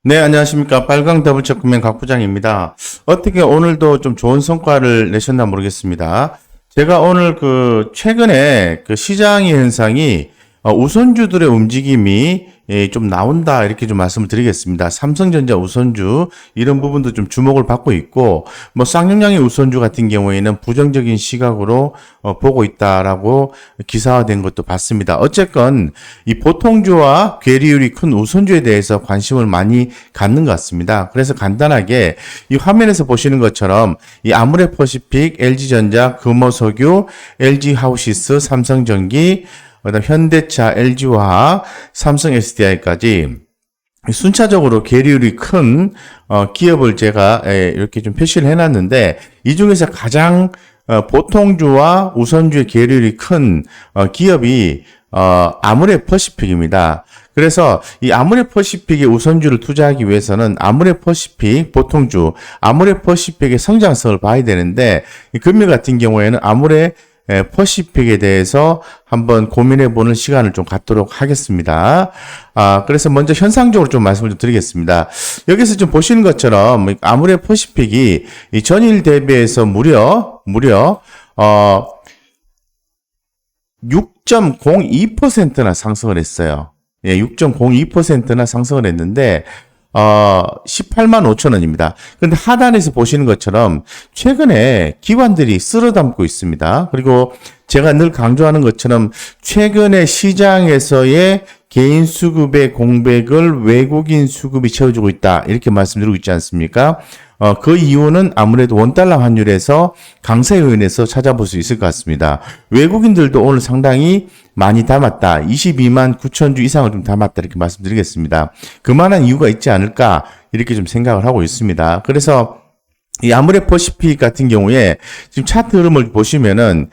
네, 안녕하십니까. 빨강 더블체크맨 박 부장입니다. 어떻게 오늘도 좀 좋은 성과를 내셨나 모르겠습니다. 제가 오늘 최근에 시장의 현상이 우선주들의 움직임이 좀 나온다 이렇게 좀 말씀을 드리겠습니다. 삼성전자 우선주 이런 부분도 좀 주목을 받고 있고 쌍용량의 우선주 같은 경우에는 부정적인 시각으로 보고 있다라고 기사화된 것도 봤습니다. 어쨌건 이 보통주와 괴리율이 큰 우선주에 대해서 관심을 많이 갖는 것 같습니다. 그래서 간단하게 이 화면에서 보시는 것처럼 이 아모레퍼시픽, LG전자, 금호석유, LG하우시스, 삼성전기, 그다음 현대차, LG화학, 삼성 SDI까지 순차적으로 괴리율이 큰 기업을 제가 이렇게 좀 표시를 해놨는데 이 중에서 가장 보통주와 우선주의 괴리율이 큰 기업이 아모레퍼시픽입니다. 그래서 이 아모레퍼시픽의 우선주를 투자하기 위해서는 아모레퍼시픽 보통주, 아모레퍼시픽의 성장성을 봐야 되는데 이 금일 같은 경우에는 퍼시픽에 대해서 한번 고민해보는 시간을 좀 갖도록 하겠습니다. 그래서 먼저 현상적으로 좀 말씀을 좀 드리겠습니다. 여기서 좀 보시는 것처럼 아모레퍼시픽이 이 전일 대비해서 무려 6.02%나 상승을 했어요. 예, 6.02%나 상승을 했는데 18만 5천 원입니다. 그런데 하단에서 보시는 것처럼 최근에 기관들이 쓸어 담고 있습니다. 그리고 제가 늘 강조하는 것처럼 최근에 시장에서의 개인 수급의 공백을 외국인 수급이 채워주고 있다. 이렇게 말씀드리고 있지 않습니까? 그 이유는 아무래도 원달러 환율에서 강세 요인에서 찾아볼 수 있을 것 같습니다. 외국인들도 오늘 상당히 많이 담았다. 22만 9천 주 이상을 좀 담았다. 이렇게 말씀드리겠습니다. 그만한 이유가 있지 않을까 이렇게 좀 생각을 하고 있습니다. 그래서 이 아모레퍼시픽 같은 경우에 지금 차트 흐름을 보시면은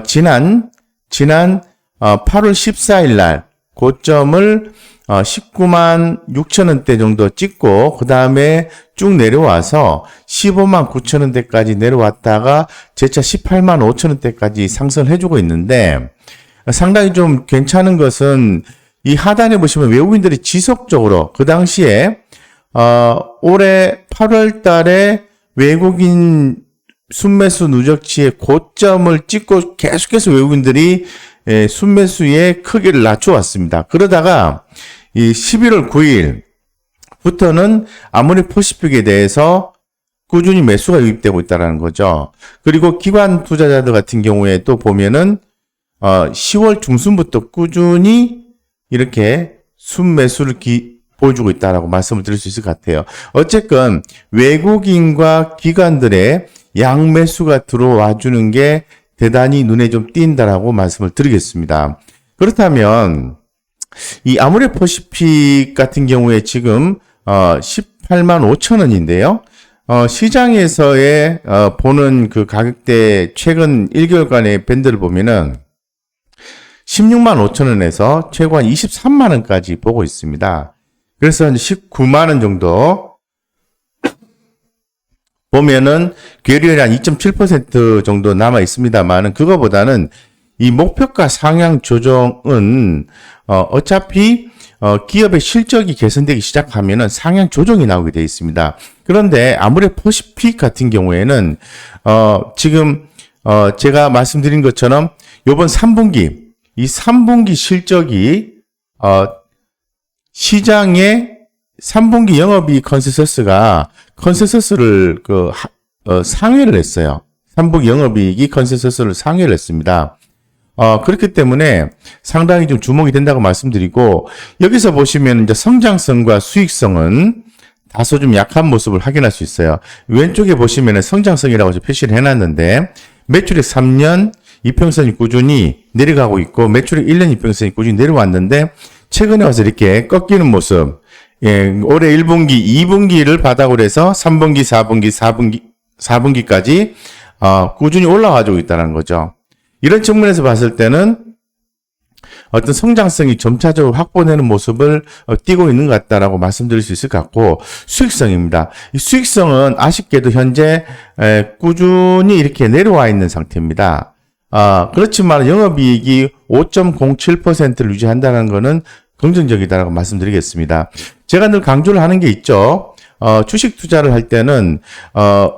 지난 8월 14일 날 고점을 19만 6천 원대 정도 찍고 그 다음에 쭉 내려와서 15만 9천 원대까지 내려왔다가 재차 18만 5천 원대까지 상승을 해주고 있는데 상당히 좀 괜찮은 것은 이 하단에 보시면 외국인들이 지속적으로 그 당시에 올해 8월 달에 외국인 순매수 누적치의 고점을 찍고 계속해서 외국인들이 순매수의 크기를 낮춰왔습니다. 그러다가 이 11월 9일부터는 아모레퍼시픽에 대해서 꾸준히 매수가 유입되고 있다는 거죠. 그리고 기관 투자자들 같은 경우에 또 보면은 10월 중순부터 꾸준히 이렇게 순매수를 보여주고 있다라고 말씀을 드릴 수 있을 것 같아요. 어쨌건 외국인과 기관들의 양매수가 들어와 주는 게 대단히 눈에 좀 띈다라고 말씀을 드리겠습니다. 그렇다면 이 아모레퍼시픽 같은 경우에 지금 18만 5천 원인데요. 시장에서의 보는 그 가격대 최근 1개월간의 밴드를 보면은 16만 5천 원에서 최고 한 23만 원까지 보고 있습니다. 그래서 한 19만 원 정도 보면은 괴리율이 한 2.7% 정도 남아 있습니다만은 그거보다는 이 목표가 상향 조정은 어차피 기업의 실적이 개선되기 시작하면은 상향 조정이 나오게 되어 있습니다. 그런데 아모레퍼시픽 같은 경우에는 지금 제가 말씀드린 것처럼 이번 3분기 이 3분기 실적이 시장의 3분기 영업이익 컨센서스를 상회를 했어요. 3분기 영업이익이 컨센서스를 상회를 했습니다. 그렇기 때문에 상당히 좀 주목이 된다고 말씀드리고, 여기서 보시면 이제 성장성과 수익성은 다소 좀 약한 모습을 확인할 수 있어요. 왼쪽에 보시면은 성장성이라고 표시를 해놨는데, 매출액 3년 이평선이 꾸준히 내려가고 있고, 매출액 1년 이평선이 꾸준히 내려왔는데, 최근에 와서 이렇게 꺾이는 모습, 예, 올해 1분기, 2분기를 바닥으로 해서 3분기, 4분기까지, 꾸준히 올라가지고 있다는 거죠. 이런 측면에서 봤을 때는 어떤 성장성이 점차적으로 확보되는 모습을 띄고 있는 것 같다라고 말씀드릴 수 있을 것 같고, 수익성입니다. 이 수익성은 아쉽게도 현재 꾸준히 이렇게 내려와 있는 상태입니다. 그렇지만 영업이익이 5.07%를 유지한다는 것은 긍정적이다라고 말씀드리겠습니다. 제가 늘 강조를 하는 게 있죠. 주식 투자를 할 때는,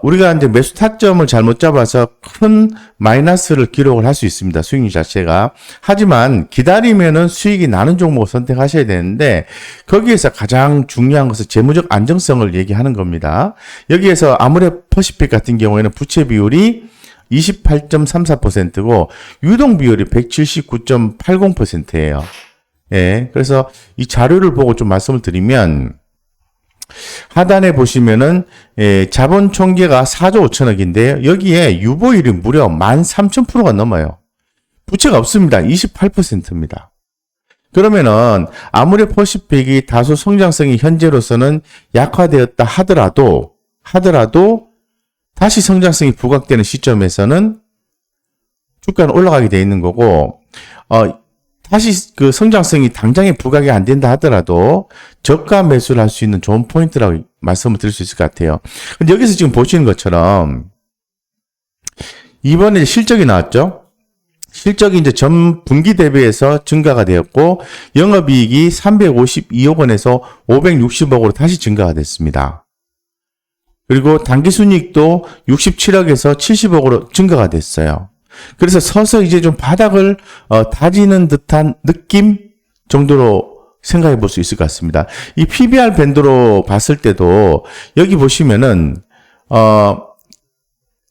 우리가 이제 매수 타점을 잘못 잡아서 큰 마이너스를 기록을 할 수 있습니다. 수익률 자체가. 하지만 기다리면은 수익이 나는 종목을 선택하셔야 되는데, 거기에서 가장 중요한 것은 재무적 안정성을 얘기하는 겁니다. 여기에서 아모레퍼시픽 같은 경우에는 부채 비율이 28.34%고, 유동 비율이 179.80%예요. 예. 그래서 이 자료를 보고 좀 말씀을 드리면, 하단에 보시면은 자본 총계가 4조 5천억인데요. 여기에 유보율이 무려 13,000%가 넘어요. 부채가 없습니다. 28%입니다. 그러면은 아모레퍼시픽이 다소 성장성이 현재로서는 약화되었다 하더라도 다시 성장성이 부각되는 시점에서는 주가는 올라가게 돼 있는 거고, 다시 그 성장성이 당장에 부각이 안 된다 하더라도 저가 매수를 할 수 있는 좋은 포인트라고 말씀을 드릴 수 있을 것 같아요. 근데 여기서 지금 보시는 것처럼 이번에 실적이 나왔죠. 실적이 이제 전 분기 대비해서 증가가 되었고 영업이익이 352억 원에서 560억으로 다시 증가가 됐습니다. 그리고 당기순이익도 67억에서 70억으로 증가가 됐어요. 그래서 서서 이제 좀 바닥을 다지는 듯한 느낌 정도로 생각해 볼 수 있을 것 같습니다. 이 PBR 밴드로 봤을 때도 여기 보시면은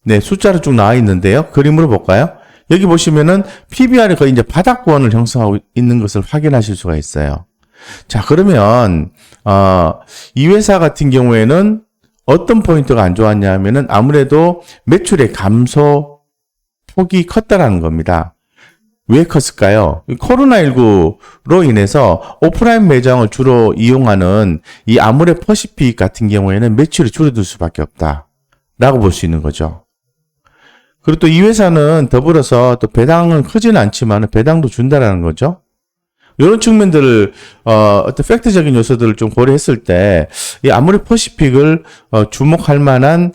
네, 숫자로 쭉 나와 있는데요. 그림으로 볼까요? 여기 보시면은 PBR이 거의 이제 바닥권을 형성하고 있는 것을 확인하실 수가 있어요. 자, 그러면 이 회사 같은 경우에는 어떤 포인트가 안 좋았냐 하면은 아무래도 매출의 감소 폭이 컸다라는 겁니다. 왜 컸을까요? 코로나19로 인해서 오프라인 매장을 주로 이용하는 이 아모레퍼시픽 같은 경우에는 매출이 줄어들 수밖에 없다라고 볼 수 있는 거죠. 그리고 또 이 회사는 더불어서 또 배당은 크지는 않지만 배당도 준다라는 거죠. 이런 측면들을 어떤 팩트적인 요소들을 좀 고려했을 때 이 아모레퍼시픽을 주목할 만한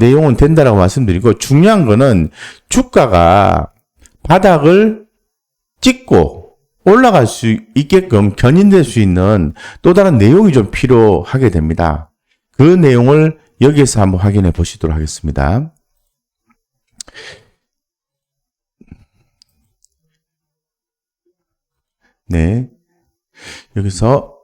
내용은 된다라고 말씀드리고, 중요한 거는 주가가 바닥을 찍고 올라갈 수 있게끔 견인될 수 있는 또 다른 내용이 좀 필요하게 됩니다. 그 내용을 여기에서 한번 확인해 보시도록 하겠습니다. 네. 여기서,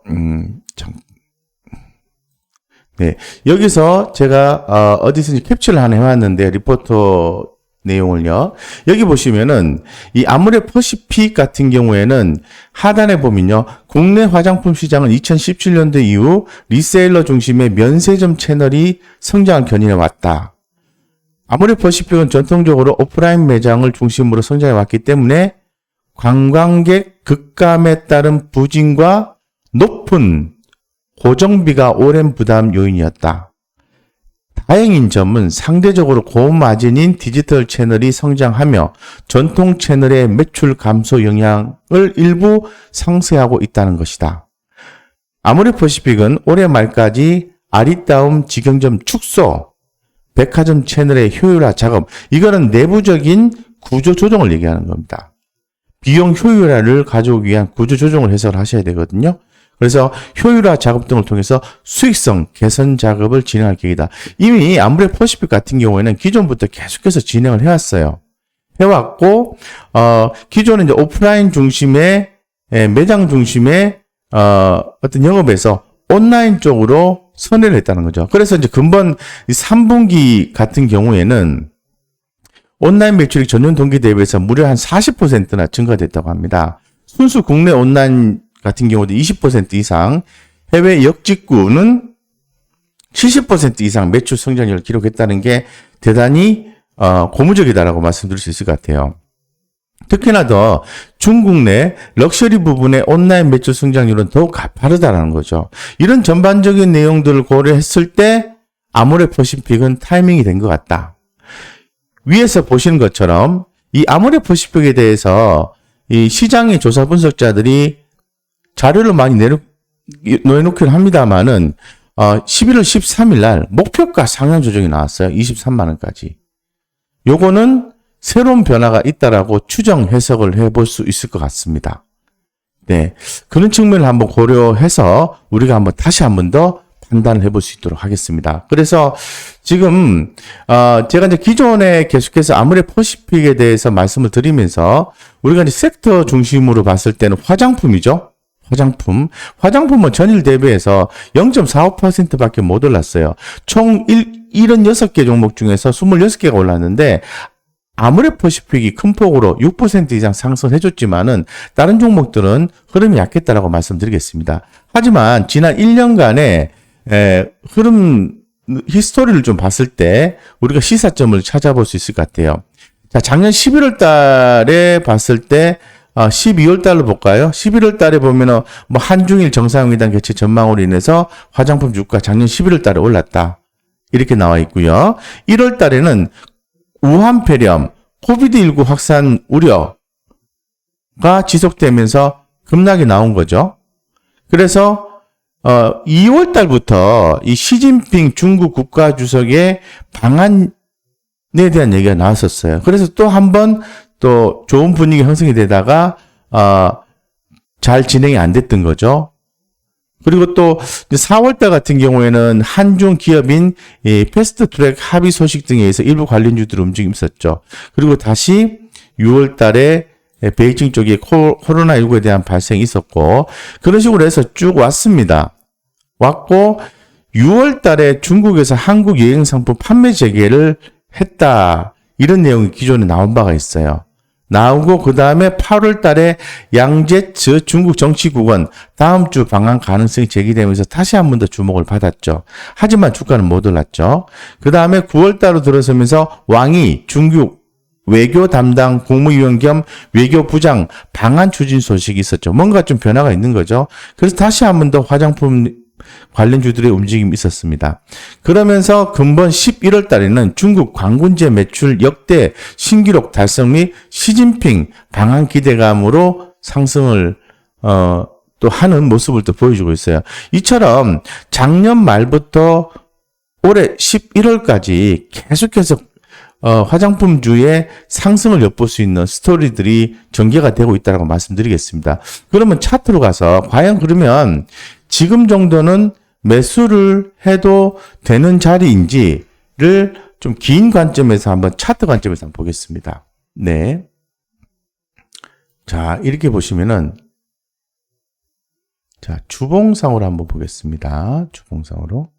네. 여기서 제가, 어디서 캡처를 하나 해왔는데, 리포터 내용을요. 여기 보시면은, 이 아모레퍼시픽 같은 경우에는 하단에 보면요. 국내 화장품 시장은 2017년도 이후 리세일러 중심의 면세점 채널이 성장을 견인해 왔다. 아모레퍼시픽은 전통적으로 오프라인 매장을 중심으로 성장해 왔기 때문에 관광객 급감에 따른 부진과 높은 고정비가 오랜 부담 요인이었다. 다행인 점은 상대적으로 고마진인 디지털 채널이 성장하며 전통 채널의 매출 감소 영향을 일부 상쇄하고 있다는 것이다. 아모레퍼시픽은 올해 말까지 아리따움 직영점 축소, 백화점 채널의 효율화 작업, 이거는 내부적인 구조 조정을 얘기하는 겁니다. 비용 효율화를 가져오기 위한 구조 조정을 해석을 하셔야 되거든요. 그래서 효율화 작업 등을 통해서 수익성 개선 작업을 진행할 계획이다. 이미 아모레퍼시픽 같은 경우에는 기존부터 계속해서 진행을 해왔어요. 해왔고, 기존은 이제 오프라인 중심의, 매장 중심의, 어떤 영업에서 온라인 쪽으로 선회를 했다는 거죠. 그래서 이제 근본 3분기 같은 경우에는 온라인 매출이 전년 동기 대비해서 무려 한 40%나 증가됐다고 합니다. 순수 국내 온라인 같은 경우도 20% 이상, 해외 역직구는 70% 이상 매출 성장률을 기록했다는 게 대단히 고무적이다라고 말씀드릴 수 있을 것 같아요. 특히나 더 중국 내 럭셔리 부분의 온라인 매출 성장률은 더욱 가파르다라는 거죠. 이런 전반적인 내용들을 고려했을 때 아모레퍼시픽은 타이밍이 된 것 같다. 위에서 보시는 것처럼 이 아모레퍼시픽에 대해서 이 시장의 조사 분석자들이 자료를 많이 내놓긴 합니다만은 11월 13일 날 목표가 상향 조정이 나왔어요. 23만 원까지. 요거는 새로운 변화가 있다라고 추정 해석을 해볼 수 있을 것 같습니다. 네. 그런 측면을 한번 고려해서 우리가 한번 다시 한번 더 판단을 해볼 수 있도록 하겠습니다. 그래서 지금, 제가 이제 기존에 계속해서 아모레퍼시픽에 대해서 말씀을 드리면서 우리가 이제 섹터 중심으로 봤을 때는 화장품이죠. 화장품은 전일 대비해서 0.45% 밖에 못 올랐어요. 총 76개 종목 중에서 26개가 올랐는데, 아모레퍼시픽이 큰 폭으로 6% 이상 상승해줬지만은 다른 종목들은 흐름이 약했다라고 말씀드리겠습니다. 하지만 지난 1년간의 흐름 히스토리를 좀 봤을 때 우리가 시사점을 찾아볼 수 있을 것 같아요. 자, 작년 11월 달에 봤을 때 12월 달로 볼까요? 11월 달에 보면은 뭐 한중일 정상회담 개최 전망으로 인해서 화장품 주가 작년 11월 달에 올랐다. 이렇게 나와 있고요. 1월 달에는 우한 폐렴, 코비드19 확산 우려가 지속되면서 급락이 나온 거죠. 그래서 2월 달부터 이 시진핑 중국 국가주석의 방안에 대한 얘기가 나왔었어요. 그래서 또 한 번 또 좋은 분위기 형성이 되다가 잘 진행이 안 됐던 거죠. 그리고 또 4월 달 같은 경우에는 한중 기업인 패스트트랙 합의 소식 등에 의해서 일부 관련주들의 움직임이 있었죠. 그리고 다시 6월 달에 베이징 쪽에 코로나19에 대한 발생이 있었고 그런 식으로 해서 쭉 왔고 6월 달에 중국에서 한국 여행 상품 판매 재개를 했다. 이런 내용이 기존에 나온 바가 있어요. 나오고 그 다음에 8월 달에 양제츠 중국 정치국은 다음 주 방한 가능성이 제기되면서 다시 한 번 더 주목을 받았죠. 하지만 주가는 못 올랐죠. 그 다음에 9월 달로 들어서면서 왕이 중국 외교 담당 국무위원 겸 외교부장 방한 추진 소식이 있었죠. 뭔가 좀 변화가 있는 거죠. 그래서 다시 한 번 더 화장품 관련주들의 움직임이 있었습니다. 그러면서 근본 11월 달에는 중국 광군제 매출 역대 신기록 달성 및 시진핑 방한 기대감으로 상승을 또 하는 모습을 또 보여주고 있어요. 이처럼 작년 말부터 올해 11월까지 계속해서 화장품주의 상승을 엿볼 수 있는 스토리들이 전개가 되고 있다고 말씀드리겠습니다. 그러면 차트로 가서 과연 그러면 지금 정도는 매수를 해도 되는 자리인지를 좀 긴 관점에서 한번 차트 관점에서 한번 보겠습니다. 네. 자, 이렇게 보시면은 자, 주봉상으로 한번 보겠습니다. 주봉상으로.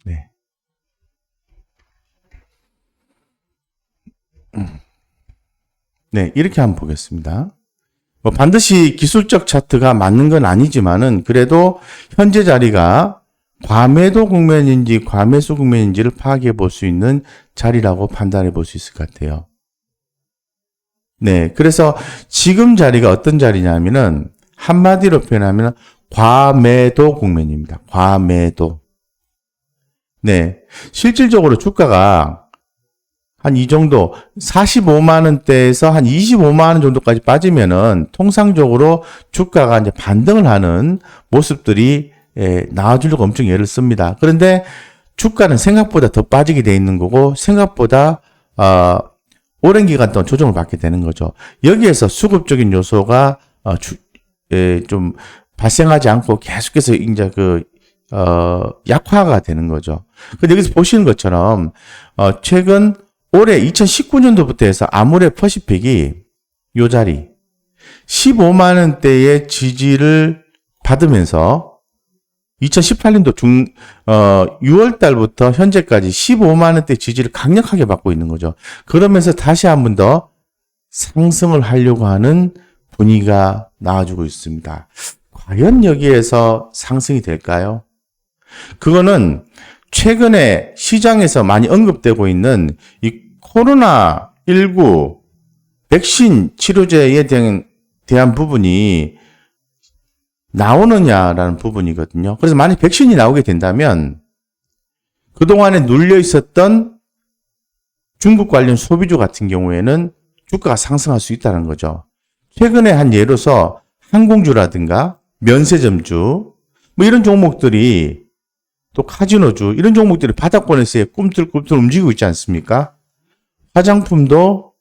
네. 네, 이렇게 한번 보겠습니다. 뭐 반드시 기술적 차트가 맞는 건 아니지만은 그래도 현재 자리가 과매도 국면인지 과매수 국면인지를 파악해 볼 수 있는 자리라고 판단해 볼 수 있을 것 같아요. 네, 그래서 지금 자리가 어떤 자리냐면은 한마디로 표현하면 과매도 국면입니다. 과매도. 네, 실질적으로 주가가 한 이 정도 45만 원대에서 한 25만 원 정도까지 빠지면은 통상적으로 주가가 이제 반등을 하는 모습들이 나와주려고 엄청 애를 씁니다. 그런데 주가는 생각보다 더 빠지게 돼 있는 거고 생각보다 오랜 기간 동안 조정을 받게 되는 거죠. 여기에서 수급적인 요소가 좀 발생하지 않고 계속해서 이제 약화가 되는 거죠. 근데 여기서 보시는 것처럼 최근 올해 2019년도부터 해서 아모레퍼시픽이 요 자리 15만 원대의 지지를 받으면서 2018년도 6월 달부터 현재까지 15만 원대 지지를 강력하게 받고 있는 거죠. 그러면서 다시 한 번 더 상승을 하려고 하는 분위기가 나와주고 있습니다. 과연 여기에서 상승이 될까요? 그거는 최근에 시장에서 많이 언급되고 있는 이 코로나19 백신 치료제에 대한 부분이 나오느냐라는 부분이거든요. 그래서 만약 백신이 나오게 된다면 그동안에 눌려 있었던 중국 관련 소비주 같은 경우에는 주가가 상승할 수 있다는 거죠. 최근에 한 예로서 항공주라든가 면세점주 뭐 이런 종목들이 또 카지노주 이런 종목들이 바닥권에서 꿈틀꿈틀 움직이고 있지 않습니까? 화장품도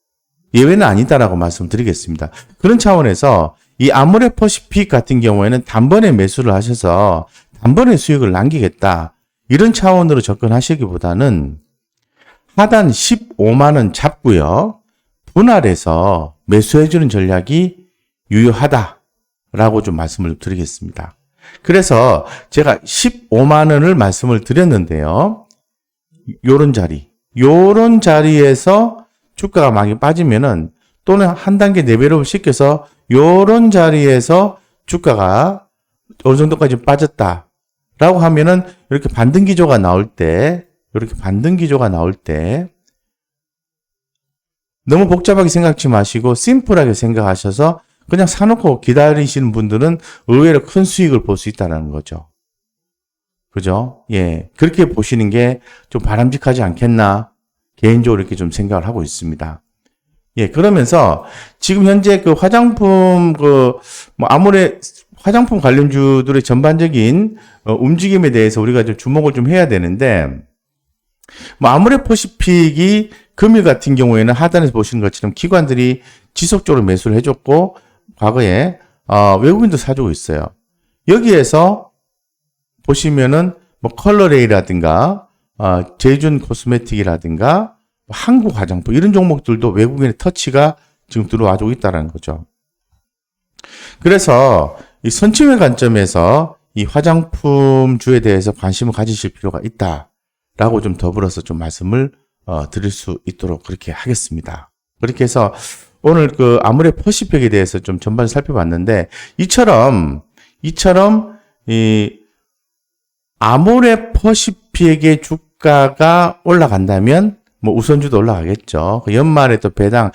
예외는 아니다라고 말씀드리겠습니다. 그런 차원에서 이 아모레퍼시픽 같은 경우에는 단번에 매수를 하셔서 단번에 수익을 남기겠다. 이런 차원으로 접근하시기보다는 하단 15만 원 잡고요. 분할해서 매수해주는 전략이 유효하다라고 좀 말씀을 드리겠습니다. 그래서 제가 15만 원을 말씀을 드렸는데요. 요런 자리에서 주가가 많이 빠지면은 또는 한 단계 레벨업을 시켜서 요런 자리에서 주가가 어느 정도까지 빠졌다라고 하면은 이렇게 반등 기조가 나올 때 너무 복잡하게 생각지 마시고 심플하게 생각하셔서 그냥 사놓고 기다리시는 분들은 의외로 큰 수익을 볼 수 있다는 거죠. 그죠? 예. 그렇게 보시는 게 좀 바람직하지 않겠나? 개인적으로 이렇게 좀 생각을 하고 있습니다. 예. 그러면서 지금 현재 그 화장품, 화장품 관련주들의 전반적인 움직임에 대해서 우리가 좀 주목을 좀 해야 되는데, 아모레퍼시픽이 금일 같은 경우에는 하단에서 보시는 것처럼 기관들이 지속적으로 매수를 해줬고, 과거에 외국인도 사주고 있어요. 여기에서 보시면은 컬러레이라든가 제이준 코스메틱이라든가 한국 화장품 이런 종목들도 외국인의 터치가 지금 들어와주고 있다는 거죠. 그래서 이 선침의 관점에서 이 화장품주에 대해서 관심을 가지실 필요가 있다라고 좀 더불어서 좀 말씀을 드릴 수 있도록 그렇게 하겠습니다. 그렇게 해서 오늘 그 아모레퍼시픽에 대해서 좀 전반을 살펴봤는데 이처럼 이 아모레퍼시픽의 주가가 올라간다면 우선주도 올라가겠죠. 연말에 또 배당을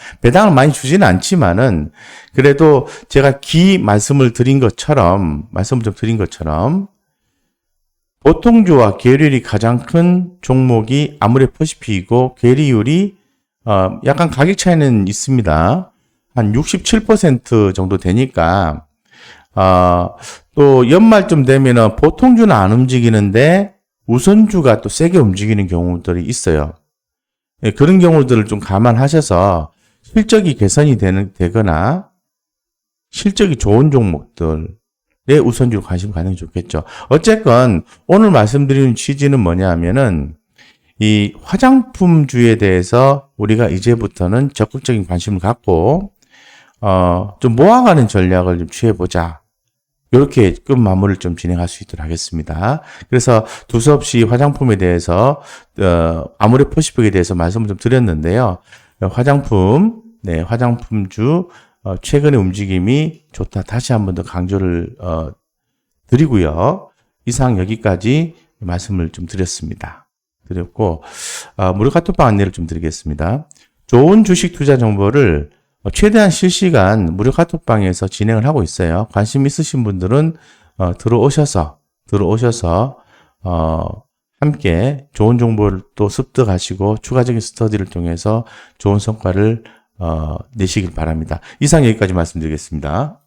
많이 주지는 않지만은 그래도 제가 말씀을 드린 것처럼 보통주와 계율이 가장 큰 종목이 아모레퍼시픽이고 계리율이 약간 가격 차이는 있습니다. 한 67% 정도 되니까, 또 연말쯤 되면은 보통주는 안 움직이는데 우선주가 또 세게 움직이는 경우들이 있어요. 예, 그런 경우들을 좀 감안하셔서 실적이 개선이 되거나 실적이 좋은 종목들에 우선주로 관심 가는 게 좋겠죠. 어쨌건 오늘 말씀드리는 취지는 뭐냐 하면은 이 화장품주에 대해서 우리가 이제부터는 적극적인 관심을 갖고 좀 모아가는 전략을 좀 취해보자. 이렇게 끝 마무리를 좀 진행할 수 있도록 하겠습니다. 그래서 두서없이 화장품에 대해서 아모레퍼시픽에 대해서 말씀을 좀 드렸는데요. 화장품주 최근의 움직임이 좋다. 다시 한 번 더 강조를 드리고요. 이상 여기까지 말씀을 좀 드렸습니다. 무료 카톡방 안내를 좀 드리겠습니다. 좋은 주식 투자 정보를 최대한 실시간 무료 카톡방에서 진행을 하고 있어요. 관심 있으신 분들은 들어오셔서 함께 좋은 정보를 또 습득하시고 추가적인 스터디를 통해서 좋은 성과를 내시길 바랍니다. 이상 여기까지 말씀드리겠습니다.